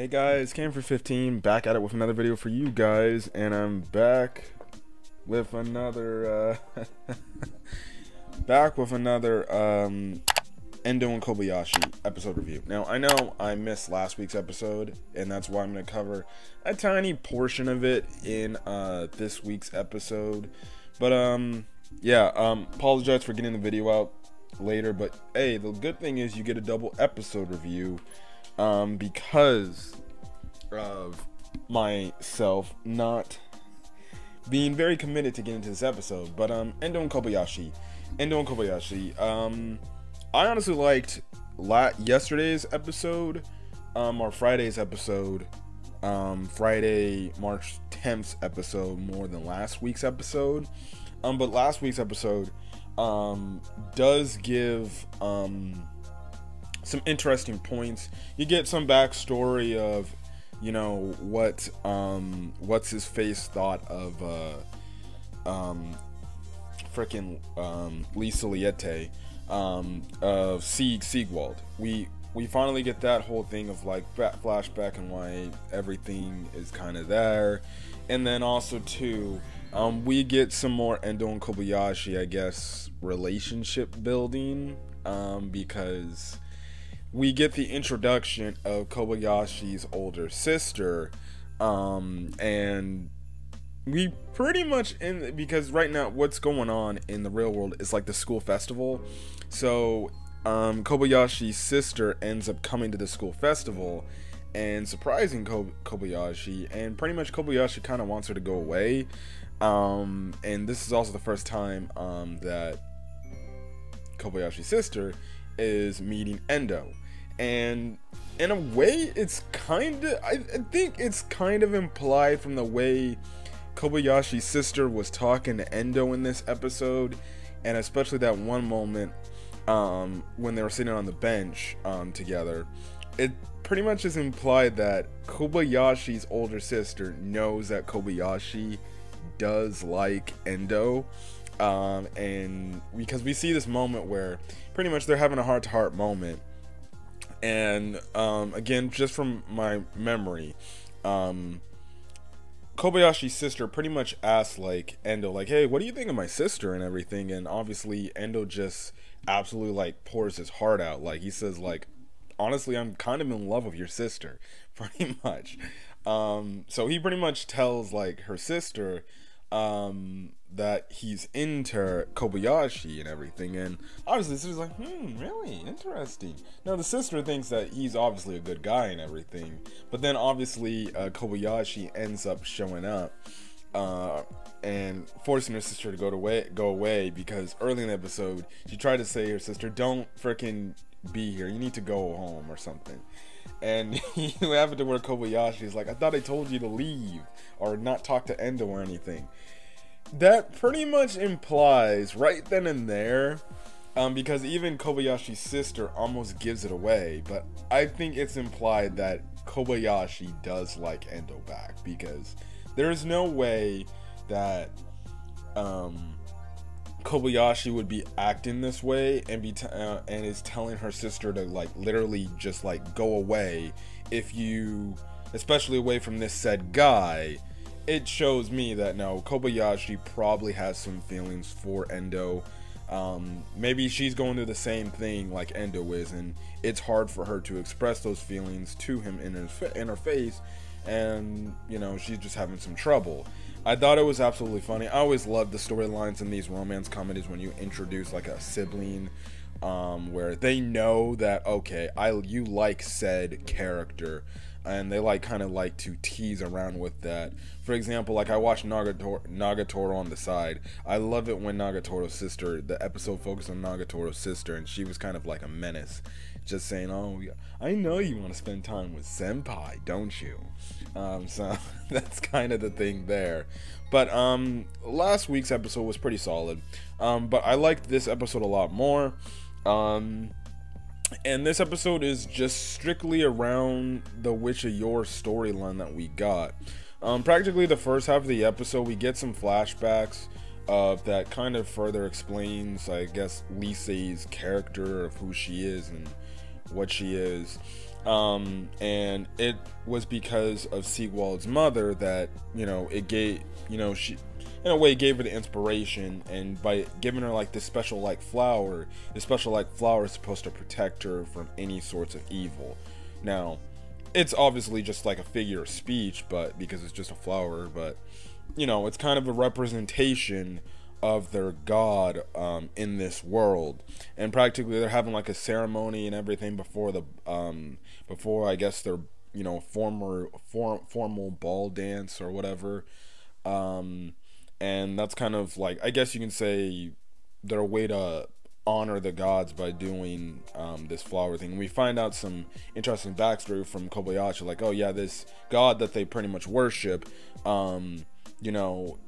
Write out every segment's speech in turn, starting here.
Hey guys, Cam for 15 back at it with another video for you guys, and I'm back with another Endo and Kobayashi episode review. Now I know I missed last week's episode, and that's why I'm going to cover a tiny portion of it in this week's episode. But apologize for getting the video out later, but hey, the good thing is you get a double episode review because of myself not being very committed to get into this episode. But Endo and Kobayashi, I honestly liked yesterday's episode, or Friday's episode, Friday March 10th's episode more than last week's episode. But last week's episode does give some interesting points. You get some backstory of, you know, what's his face thought of freaking Lisa Liette of Siegwald. We finally get that whole thing of like flashback and why everything is kind of there. And then also too, we get some more Endo and Kobayashi, I guess, relationship building, because we get the introduction of Kobayashi's older sister, and we pretty much, because right now what's going on in the real world is like the school festival. So Kobayashi's sister ends up coming to the school festival and surprising Kobayashi, and pretty much Kobayashi kind of wants her to go away. And this is also the first time that Kobayashi's sister is meeting Endo, and in a way it's kind of, I think it's kind of implied from the way Kobayashi's sister was talking to Endo in this episode, and especially that one moment when they were sitting on the bench together. It pretty much is implied that Kobayashi's older sister knows that Kobayashi does like Endo, and because we see this moment where pretty much they're having a heart-to-heart moment, and again, just from my memory, Kobayashi's sister pretty much asks like Endo, like, hey, what do you think of my sister and everything? And obviously Endo just absolutely like pours his heart out. Like, he says like, honestly, I'm kind of in love with your sister, pretty much. So he pretty much tells like her sister that he's into Kobayashi and everything, and obviously the sister's like, really interesting. Now the sister thinks that he's obviously a good guy and everything, but then obviously Kobayashi ends up showing up and forcing her sister to go away because early in the episode she tried to say to her sister, don't freaking be here, you need to go home or something. And you have it to where Kobayashi is like, I thought I told you to leave or not talk to Endo or anything. That pretty much implies right then and there, because even Kobayashi's sister almost gives it away, but I think it's implied that Kobayashi does like Endo back, because there's no way that Kobayashi would be acting this way and and is telling her sister to like literally just like go away, especially away from this said guy. It shows me that no, Kobayashi probably has some feelings for Endo. Maybe she's going through the same thing like Endo is, and it's hard for her to express those feelings to him in her face, and you know, she's just having some trouble. I thought it was absolutely funny. I always love the storylines in these romance comedies when you introduce like a sibling, where they know that, okay, you like said character, and they like kind of like to tease around with that. For example, like I watched Nagatoro on the side. I love it when Nagatoro's sister, the episode focused on Nagatoro's sister, and she was kind of like a menace, just saying, oh yeah, I know you want to spend time with senpai, don't you? So that's kind of the thing there. But last week's episode was pretty solid, but I liked this episode a lot more. And this episode is just strictly around the Witch of Yore storyline that we got. Practically the first half of the episode, we get some flashbacks that kind of further explains, I guess, Lisa's character of who she is and what she is. And it was because of Siegwald's mother that, you know, it gave, you know, she in a way gave her the inspiration, and by giving her like this special like flower, this special like flower is supposed to protect her from any sorts of evil. Now, it's obviously just like a figure of speech, but because it's just a flower, but you know, it's kind of a representation of their god in this world, and practically they're having like a ceremony and everything before the before I guess their, you know, formal ball dance or whatever, and that's kind of like, I guess you can say, their way to honor the gods by doing this flower thing. We find out some interesting backstory from Kobayashi, like, oh yeah, this god that they pretty much worship, you know,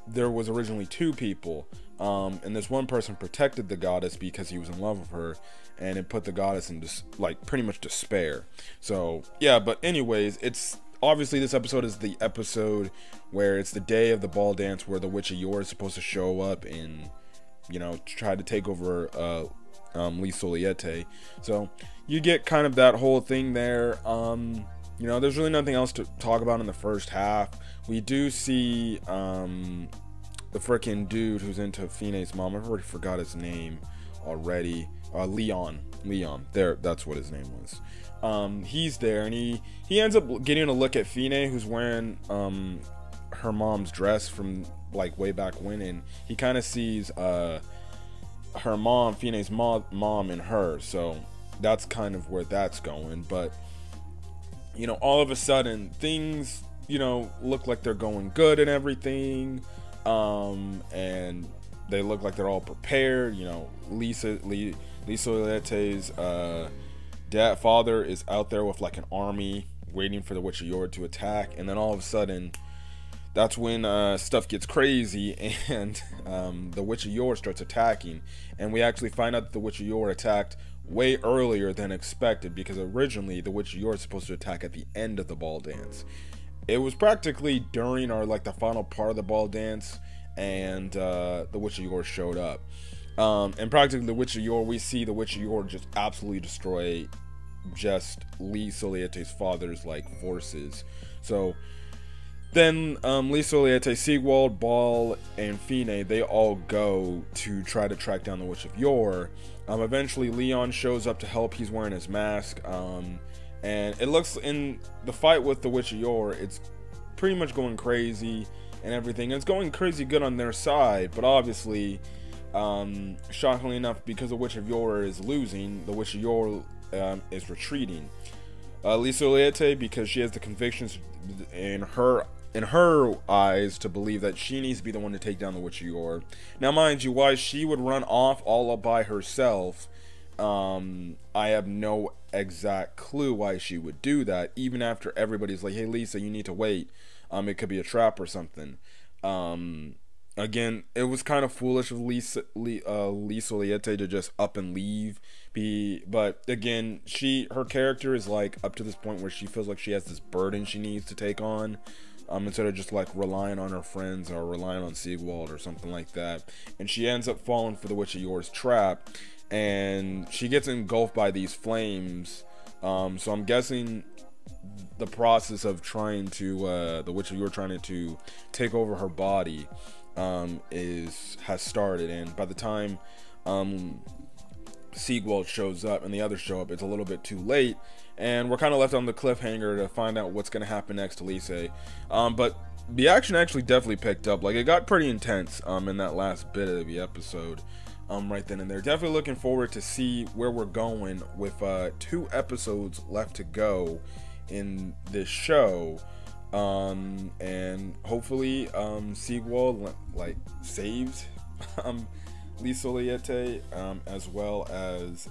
there was originally two people, and this one person protected the goddess because he was in love with her, and it put the goddess in like pretty much despair. So yeah, but anyways, it's obviously this episode is the episode where it's the day of the ball dance, where the Witch of Yore is supposed to show up and, you know, try to take over Lee Soliete. So you get kind of that whole thing there. You know, there's really nothing else to talk about in the first half. We do see the freaking dude who's into Fine's mom. I've already forgot his name already. Leon. There, that's what his name was. He's there, and he ends up getting a look at Fine, who's wearing her mom's dress from like way back when, and he kind of sees her mom, Fine's mom, in her. So that's kind of where that's going. But you know, all of a sudden things, you know, look like they're going good and everything, and they look like they're all prepared. You know, Lee Soliete's father is out there with like an army waiting for the Witch of Yore to attack, and then all of a sudden that's when stuff gets crazy, and the Witch of Yore starts attacking, and we actually find out that the Witch of Yore attacked way earlier than expected, because originally the Witch of Yore is supposed to attack at the end of the ball dance. It was practically during or like the final part of the ball dance, and the Witch of Yore showed up. And practically the Witch of Yore, we see the Witch of Yore just absolutely destroy just Lee Soliete's father's like forces. So then Lee Soliete, Siegwald, Ball, and Fine, they all go to try to track down the Witch of Yore. Eventually Leon shows up to help. He's wearing his mask, and it looks, in the fight with the Witch of Yore, it's pretty much going crazy and everything. It's going crazy good on their side, but obviously, shockingly enough, because the Witch of Yore is losing, the Witch of Yore is retreating. Lee Soliete, because she has the convictions in her eyes to believe that she needs to be the one to take down the Witch of Yore. Now, mind you, why she would run off all by herself, I have no exact clue why she would do that, even after everybody's like, hey Lisa, you need to wait, it could be a trap or something. Again, it was kind of foolish of Lee Soliete to just up and leave. But again, her character is like up to this point where she feels like she has this burden she needs to take on, instead of just like relying on her friends or relying on Siegwald or something like that. And she ends up falling for the Witch of Yore's trap, and she gets engulfed by these flames. So I'm guessing the process of trying to the Witch of Yore trying to take over her body has started, and by the time Siegwald shows up and the others show up, it's a little bit too late, and we're kind of left on the cliffhanger to find out what's going to happen next to Lisa. But the action actually definitely picked up. Like, it got pretty intense in that last bit of the episode, right then and there. Definitely looking forward to see where we're going with 2 episodes left to go in this show. And hopefully Siegwald like saves Lee Soliete, as well as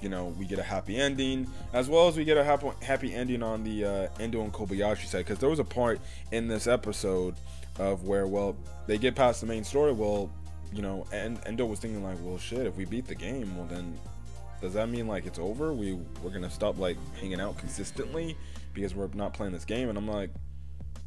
you know, we get a happy ending, as well as we get a happy ending on the Endo and Kobayashi side, because there was a part in this episode of where, well, they get past the main story. Well, you know, and Endo was thinking like, well, shit, if we beat the game, well, then does that mean like it's over? We're gonna stop like hanging out consistently because we're not playing this game? And I'm like,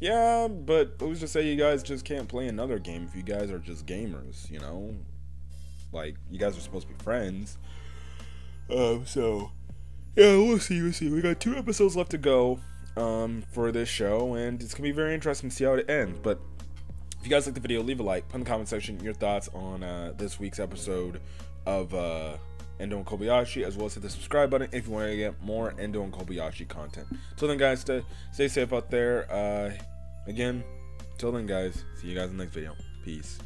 yeah, but who's to say you guys just can't play another game if you guys are just gamers, you know? Like, you guys are supposed to be friends. So yeah, we'll see. We'll see. We got 2 episodes left to go for this show, and it's gonna be very interesting to see how it ends. But if you guys like the video, leave a like, put in the comment section your thoughts on this week's episode of Endo and Kobayashi, as well as hit the subscribe button if you want to get more Endo and Kobayashi content. Till then, guys, stay safe out there. Again, till then, guys, see you guys in the next video. Peace.